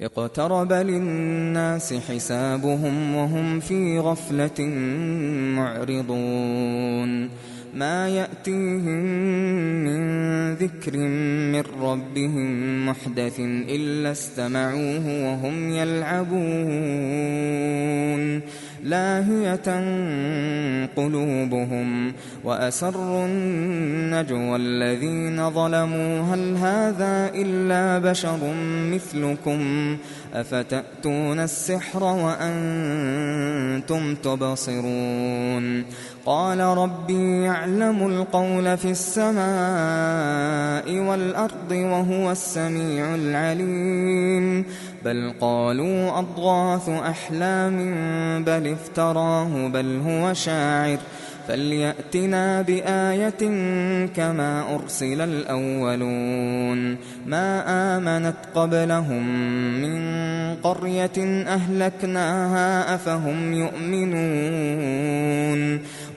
اقترب للناس حسابهم وهم في غفلة معرضون ما يأتيهم من ذكر من ربهم محدث إلا استمعوه وهم يلعبون لاهية قلوبهم وأسروا النجوى الذين ظلموا هل هذا إلا بشر مثلكم أفتأتون السحر وأنتم تبصرون قال ربي يعلم القول في السماء والأرض وهو السميع العليم بل قالوا أضغاث أحلام بل افتراه بل هو شاعر فليأتنا بآية كما أرسل الأولون ما آمنت قبلهم من قرية أهلكناها أفهم يؤمنون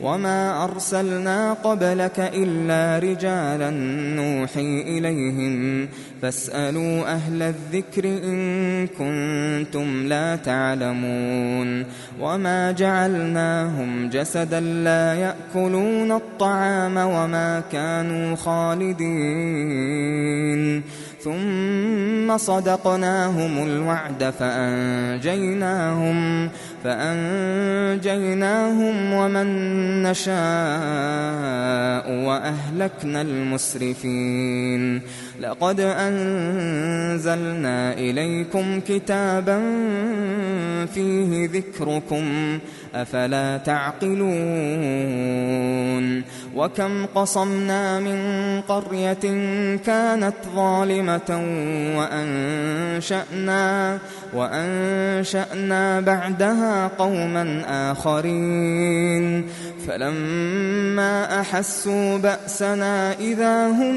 وما أرسلنا قبلك إلا رجالا نوحي إليهم فاسألوا أهل الذكر إن كنتم لا تعلمون وما جعلناهم جسدا لا يأكلون الطعام وما كانوا خالدين ثم صدقناهم الوعد فأنجيناهم ومن نشاء وأهلكنا المسرفين لقد أنزلنا إليكم كتابا فيه ذكركم أفلا تعقلون وكم قصمنا من قرية كانت ظالمة وأنشأنا بعدها قوما آخرين فلما أحسوا بأسنا إذا هم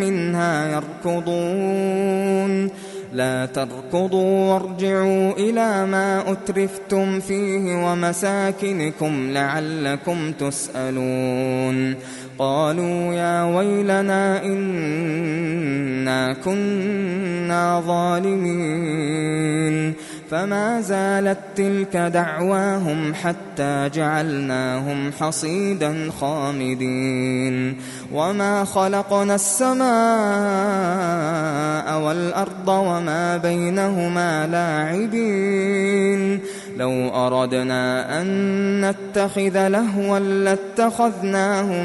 منها يركضون لا تركضوا وارجعوا إلى ما أترفتم فيه ومساكنكم لعلكم تسألون قالوا يا ويلنا إنا كنا ظالمين فما زالت تلك دعواهم حتى جعلناهم حصيدا خامدين وما خلقنا السماء والأرض وما بينهما لاعبين لو أردنا أن نتخذ لهوا لاتخذناه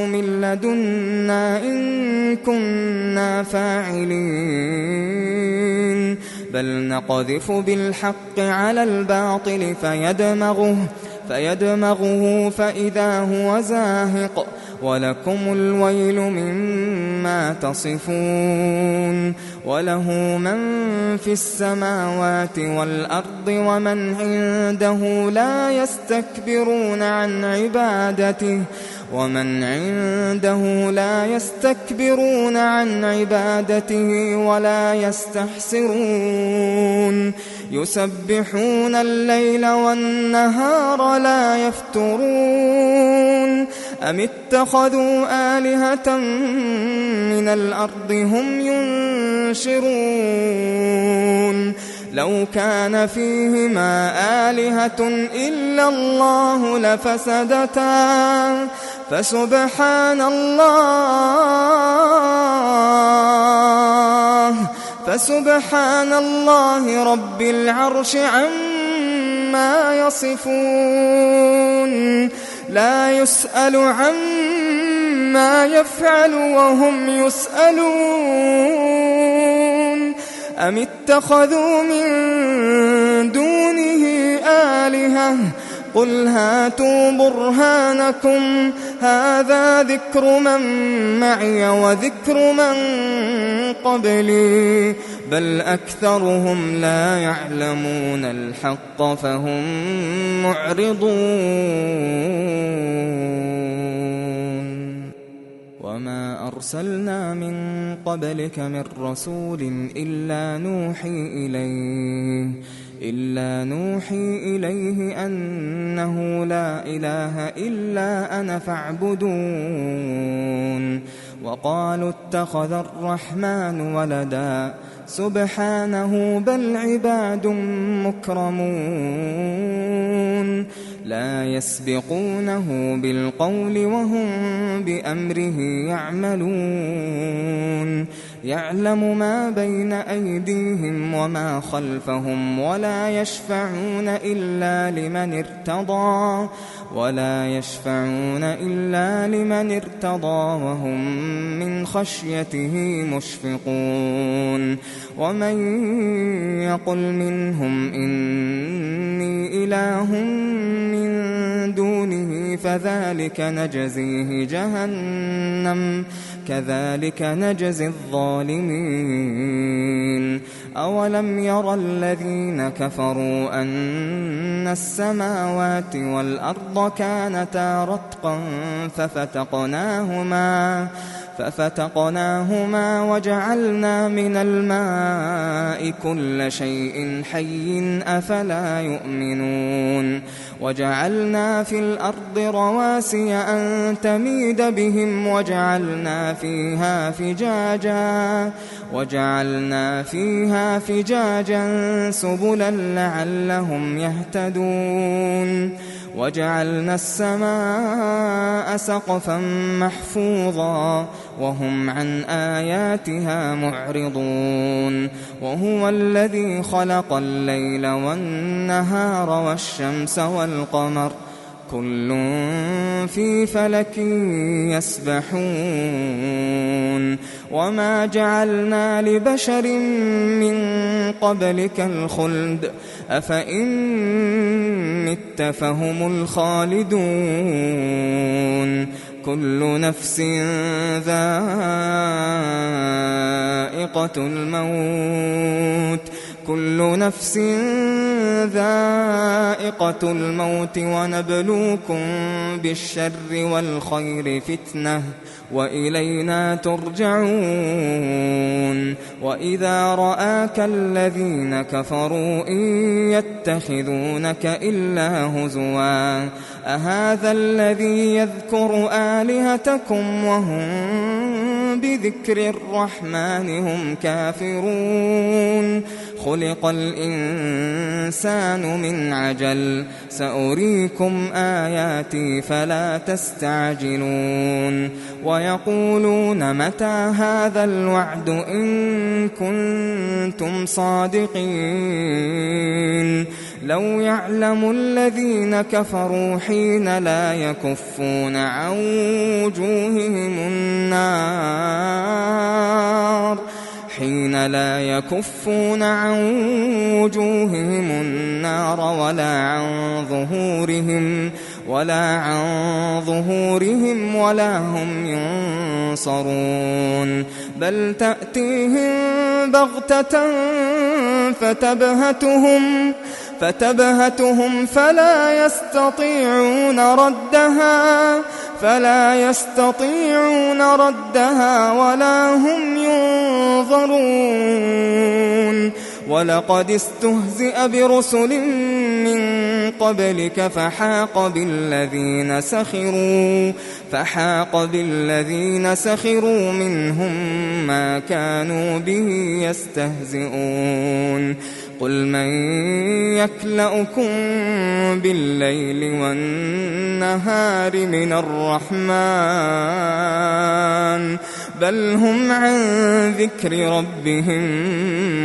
من لدنا إن كنا فاعلين بل نقذف بالحق على الباطل فيدمغه فإذا هو زاهق ولكم الويل مما تصفون وله من في السماوات والأرض ومن عنده لا يستكبرون عن عبادته ولا يستحسرون يسبحون الليل والنهار لا يفترون أم اتخذوا آلهة من الأرض هم ينشرون لو كان فيهما آلهة إلا الله لفسدتا فسبحان الله رب العرش عما يصفون لا يسأل عما يفعل وهم يسألون أم اتخذوا من دونه آلهة قل هاتوا برهانكم هذا ذكر من معي وذكر من قبلي بل أكثرهم لا يعلمون الحق فهم معرضون وما أرسلنا من قبلك من رسول إلا نوحي إليه أنه لا إله إلا أنا فاعبدون وقالوا اتخذ الرحمن ولدا سبحانه بل عباد مكرمون لا يسبقونه بالقول وهم بأمره يعملون يعلم ما بين أيديهم وما خلفهم ولا يشفعون إلا لمن ارتضى وهم من خشيته مشفقون ومن يقل منهم إني إله من دونه فذلك نجزيه جهنم كذلك نجزي الظالمين أولم يرى الذين كفروا أن السماوات والأرض كانتا رتقا ففتقناهما وجعلنا من الماء كل شيء حي أفلا يؤمنون وجعلنا في الأرض رواسي أن تميد بهم وجعلنا فيها فجاجا سبلا لعلهم يهتدون وجعلنا السماء سقفا محفوظا وهم عن آياتها معرضون وهو الذي خلق الليل والنهار والشمس والقمر كل في فلك يسبحون وما جعلنا لبشر من قبلك الخلد أفإن مت فهم الخالدون كل نفس ذائقة الموت ونبلوكم بالشر والخير فتنة وإلينا ترجعون وإذا رآك الذين كفروا إن يتخذونك إلا هزوا أهذا الذي يذكر آلهتكم وهم بذكر الرحمن هم كافرون خلق الإنسان من عجل سأريكم آياتي فلا تستعجلون ويقولون متى هذا الوعد إن كنتم صادقين لو يعلم الذين كفروا حين لا يكفون عن وجوههم النار ولا عن ظهورهم ولا هم ينصرون بل تأتيهم بغتة فتبهتهم فلا يستطيعون ردها ولا هم ينظرون ولقد استهزئ برسل من قبلك فحاق بالذين سخروا منهم ما كانوا به يستهزئون قل من يكلؤكم بالليل والنهار من الرحمن بل هم عن ذكر ربهم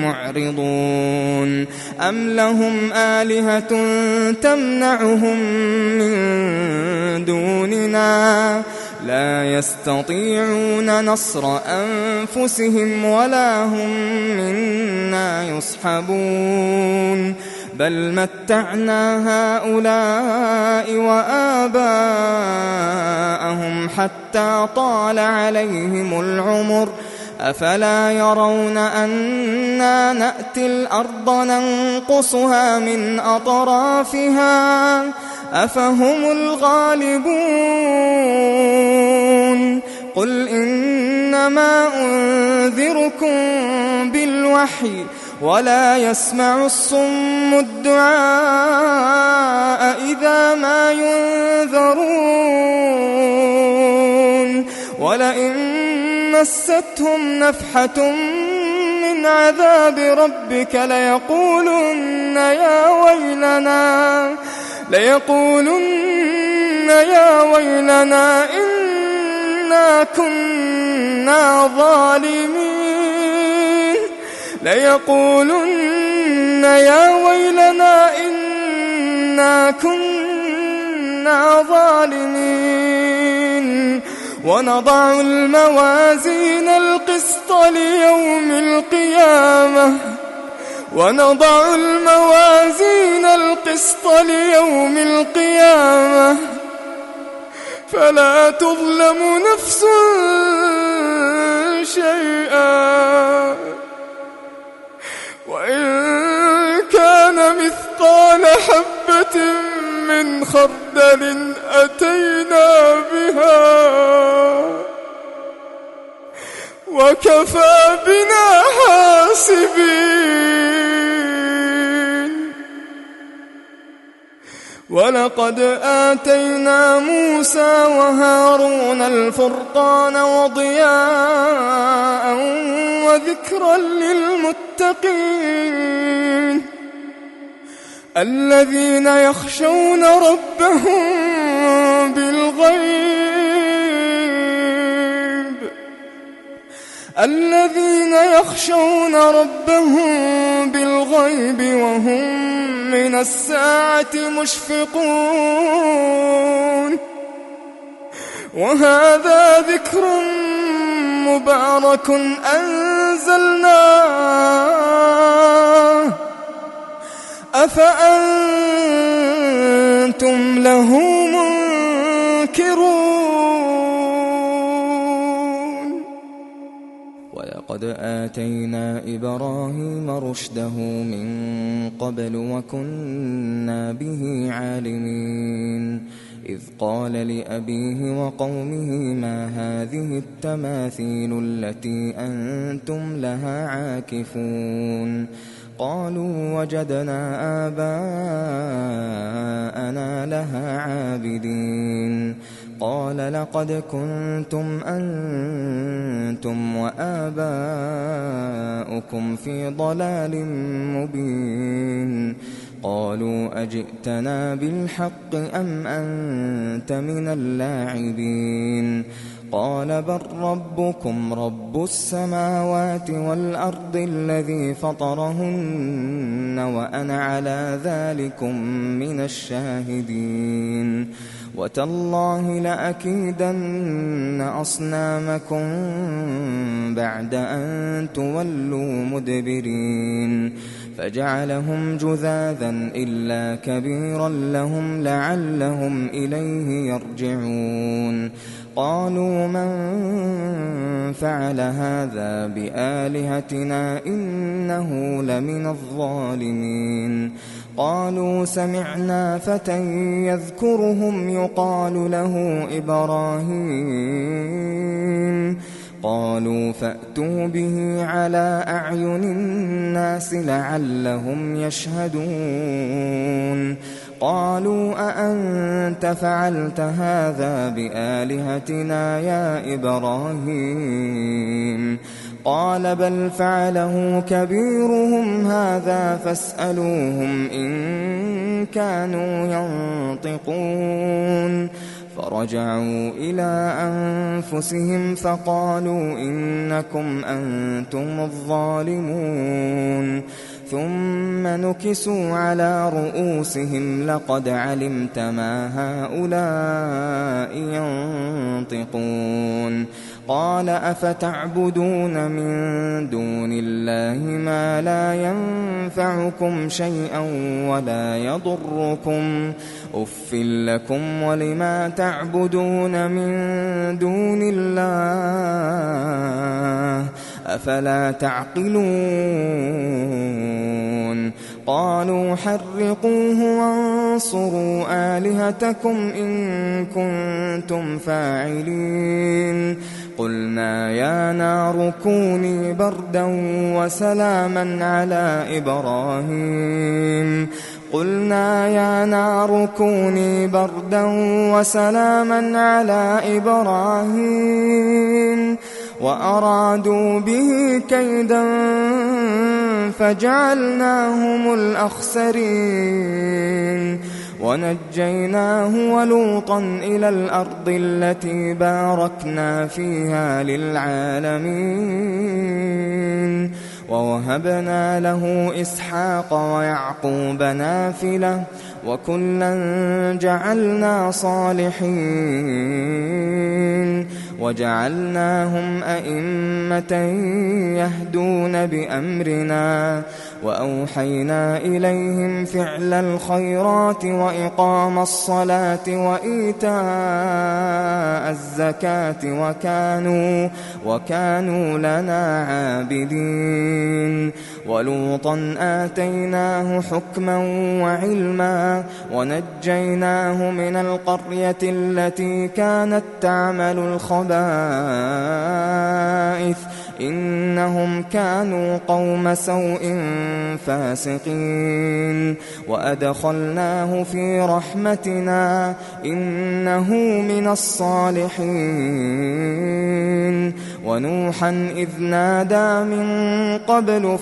معرضون أم لهم آلهة تمنعهم من دوننا لا يستطيعون نصر أنفسهم ولا هم منا يصحبون بل متعنا هؤلاء وآباءهم حتى طال عليهم العمر أفلا يرون أنا نأتي الأرض ننقصها من أطرافها أفهم الغالبون قل إنما أنذركم بالوحي ولا يسمع الصم الدعاء إذا ما ينذرون ولئن مستهم نفحة من عذاب ربك ليقولن يا ويلنا إنا كنا ظالمين ليقولن يا ويلنا إنا كنا ظالمين ونضع الموازين القسط ليوم القيامة فلا تظلم نفس شيئا وإن كان مثقال حبة من خردل أتينا بها وكفى بنا حاسبين. ولقد آتينا موسى وهارون الفرقان وضياء وذكرا للمتقين الذين يخشون ربهم بالغيب وهم من الساعة مشفقون. وهذا ذكر مبارك أنزلناه أفأنتم له منكرون. ولقد آتينا إبراهيم رشده من قبل وكنا به عالمين إذ قال لأبيه وقومه ما هذه التماثيل التي أنتم لها عاكفون قالوا وجدنا آباءنا لها عابدين قال لقد كنتم أنتم وآباؤكم في ضلال مبين قالوا أجئتنا بالحق أم أنت من اللاعبين قال بل ربكم رب السماوات والأرض الذي فطرهن وأنا على ذلكم من الشاهدين وتالله لأكيدن أصنامكم بعد أن تولوا مدبرين فجعلهم جذاذا إلا كبيرا لهم لعلهم إليه يرجعون قالوا من فعل هذا بآلهتنا إنه لمن الظالمين قالوا سمعنا فتى يذكرهم يقال له إبراهيم قالوا فأتوا به على أعين الناس لعلهم يشهدون قالوا أأنت فعلت هذا بآلهتنا يا إبراهيم قال بل فعله كبيرهم هذا فاسألوهم إن كانوا ينطقون فرجعوا إلى أنفسهم فقالوا إنكم أنتم الظالمون ثم نكسوا على رؤوسهم لقد علمت ما هؤلاء ينطقون قال أفتعبدون من دون الله ما لا ينفعكم شيئا ولا يضركم أف لكم ولما تعبدون من دون الله أفلا تعقلون قالوا حرقوه وانصروا آلهتكم إن كنتم فاعلين قلنا يا نار كوني بردا وسلاما على إبراهيم قلنا يا نار كوني بردا وسلاما على إبراهيم وأرادوا به كيدا فجعلناهم الأخسرين ونجيناه ولوطا إلى الأرض التي باركنا فيها للعالمين ووهبنا له إسحاق ويعقوب نافلة وكلا جعلنا صالحين وجعلناهم أئمة يهدون بأمرنا وأوحينا إليهم فعل الخيرات وإقام الصلاة وإيتاء الزكاة وكانوا لنا عابدين ولوطا آتيناه حكما وعلما ونجيناه من القرية التي كانت تعمل الخبائث إنهم كانوا قوم سوء فاسقين وأدخلناه في رحمتنا إنه من الصالحين ونوحا إذ نادى من قبل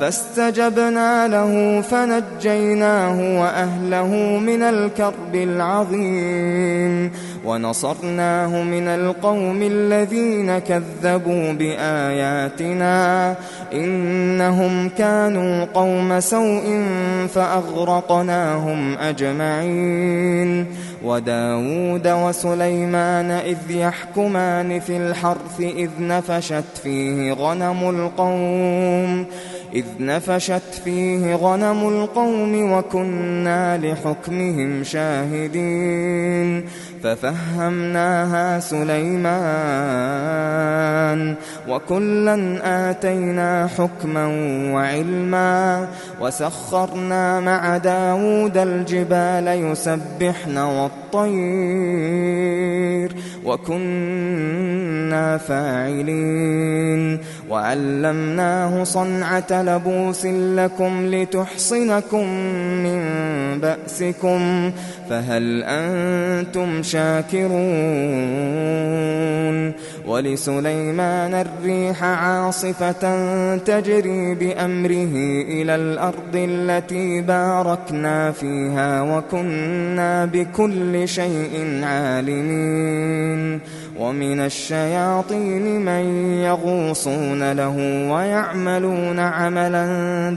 فاستجبنا له فنجيناه وأهله من الكرب العظيم ونصرناه من القوم الذين كذبوا بآياتنا إنهم كانوا قوم سوء فأغرقناهم أجمعين وداود وسليمان إذ يحكمان في الحرث إذ نفشت فيه غنم القوم وكنا لحكمهم شاهدين ففهمناها سليمان وكلا آتينا حكما وعلما وسخرنا مع داود الجبال يسبحن والطير وكنا فاعلين وعلمناه صنعة لبوس لكم لتحصنكم من بأسكم فهل أنتم شاكرون ولسليمان الريح عاصفة تجري بأمره إلى الأرض التي باركنا فيها وكنا بكل شيء عالمين ومن الشياطين من يغوصون له ويعملون عملا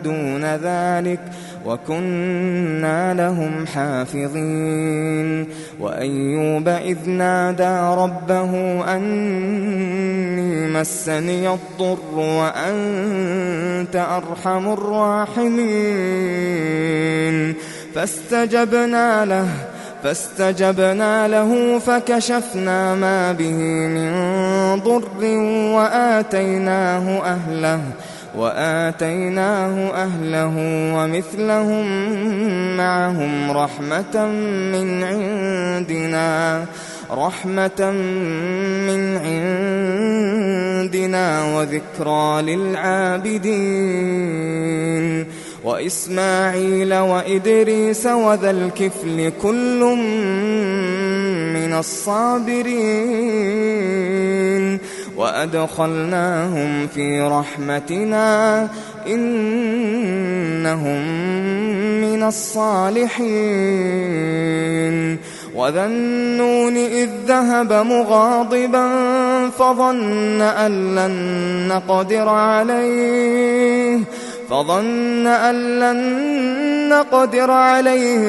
دون ذلك وكنا لهم حافظين وأيوب إذ نادى ربه أني مسني الضر وأنت أرحم الراحمين فاستجبنا له فكشفنا ما به من ضر وآتيناه أهله ومثلهم معهم رحمة من عندنا وذكرى للعابدين وإسماعيل وإدريس وذا الكفل كل من الصابرين وأدخلناهم في رحمتنا إنهم من الصالحين وذا النون إذ ذهب مغاضبا فظن أن لن نقدر عليه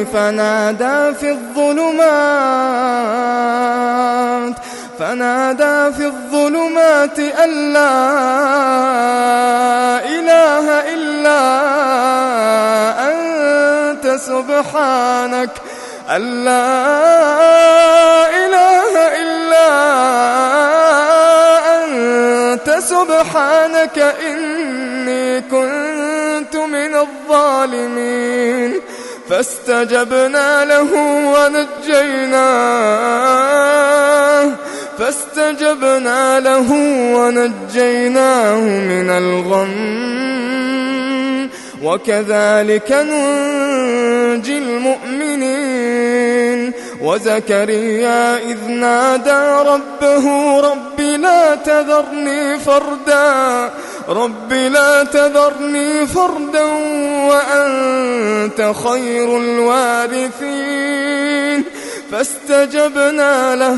فنادى في الظلمات أن لا إله إلا أنت سبحانك إني كنت من الظالمين فاستجبنا له ونجيناه من الغم وكذلك ننجي المؤمنين وزكريا إذ نادى ربه رب لا تذرني فردا وأنت خير الوارثين فاستجبنا له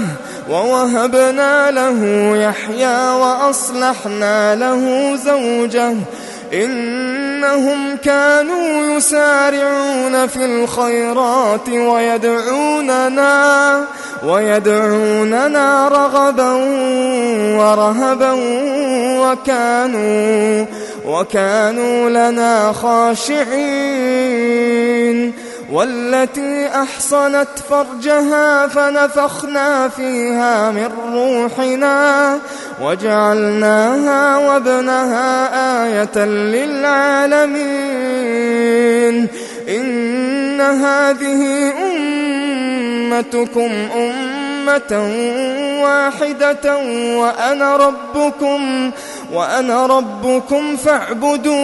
ووهبنا له يحيى وأصلحنا له زوجه إنهم كانوا يسارعون في الخيرات ويدعوننا رغبا ورهبا وكانوا لنا خاشعين والتي أحصنت فرجها فنفخنا فيها من روحنا وجعلناها وابنها آية للعالمين إن هذه أمتكم أمة واحدة وأنا ربكم فاعبدون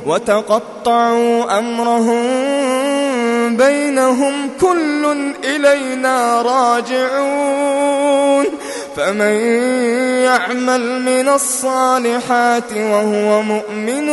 وتقطعوا أمرهم بينهم كل إلينا راجعون فمن يعمل من الصالحات وهو مؤمن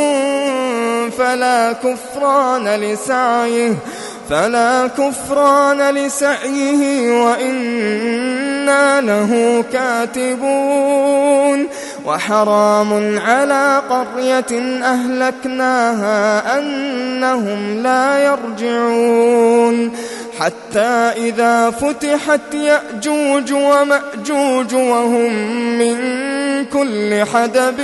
فلا كفران لسعيه وإنا له كاتبون وحرام على قرية أهلكناها أنهم لا يرجعون حتى إذا فتحت يأجوج ومأجوج وهم من كل حدب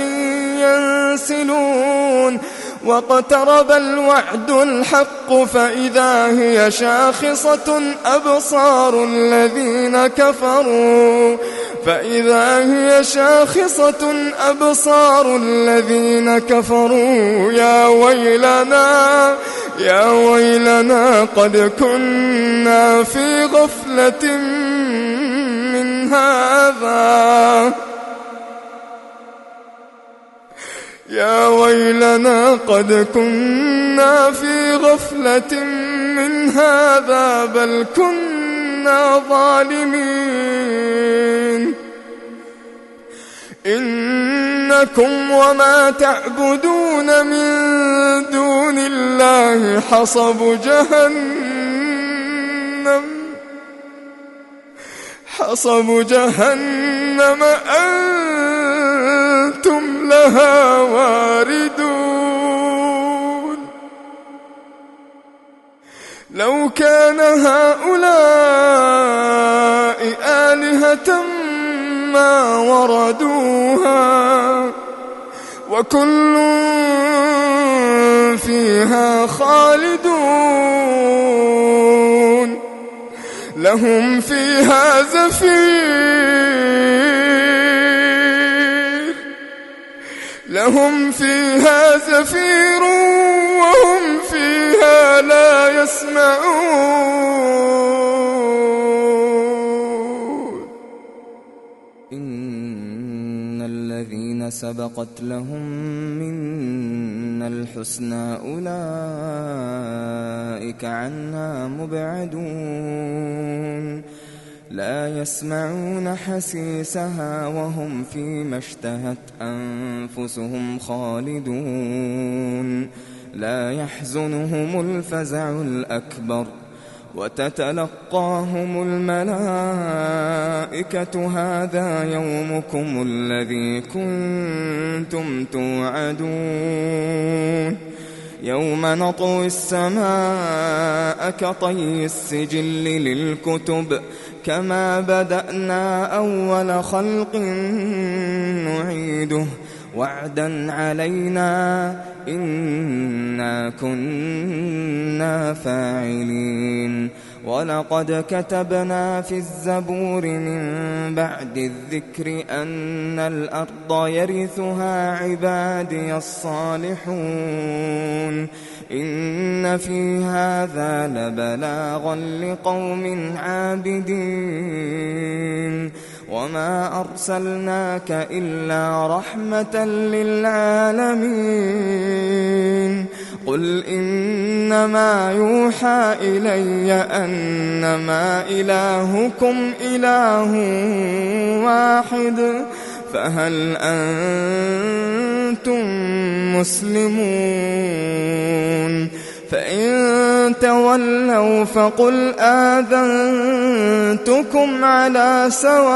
ينسلون واقترب الوعد الحق فإذا هي شاخصة أبصار الذين كفروا يا ويلنا قد كنا في غفلة من هذا يا ويلنا قد كنا في غفلة من هذا بل كنا ظالمين إنكم وما تعبدون من دون الله حصب جهنم أنتم لها واردون لو كان هؤلاء آلهة ما وردوها وكل فيها خالدون لهم فيها زفير وهم فيها لا يسمعون إن الذين سبقت لهم منا الحسنى أولئك عنها مبعدون لا يسمعون حسيسها وهم فيما اشتهت أنفسهم خالدون لا يحزنهم الفزع الأكبر وتتلقاهم الملائكة هذا يومكم الذي كنتم توعدون يوم نطوي السماء كطي السجل للكتب كما بدأنا أول خلق نعيده وعدا علينا إنا كنا فاعلين ولقد كتبنا في الزبور من بعد الذكر أن الأرض يرثها عبادي الصالحون إن في هذا لبلاغا لقوم عابدين وما أرسلناك إلا رحمة للعالمين قل إنما يوحى إلي أنما إلهكم إله واحد فهل أنتم مسلمون فإن تولوا فقل آذنتكم على سواء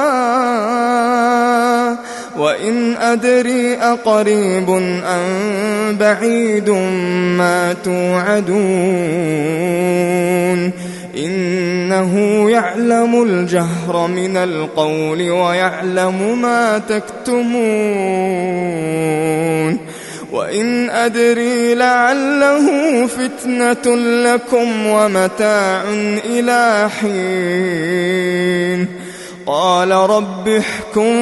وإن أدري أقريب أم بعيد ما توعدون إنه يعلم الجهر من القول ويعلم ما تكتمون وإن أدري لعله فتنة لكم ومتاع إلى حين قال رب احكم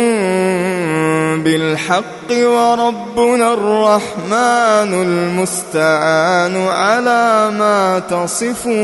بالحق وربنا الرحمن المستعان على ما تصفون.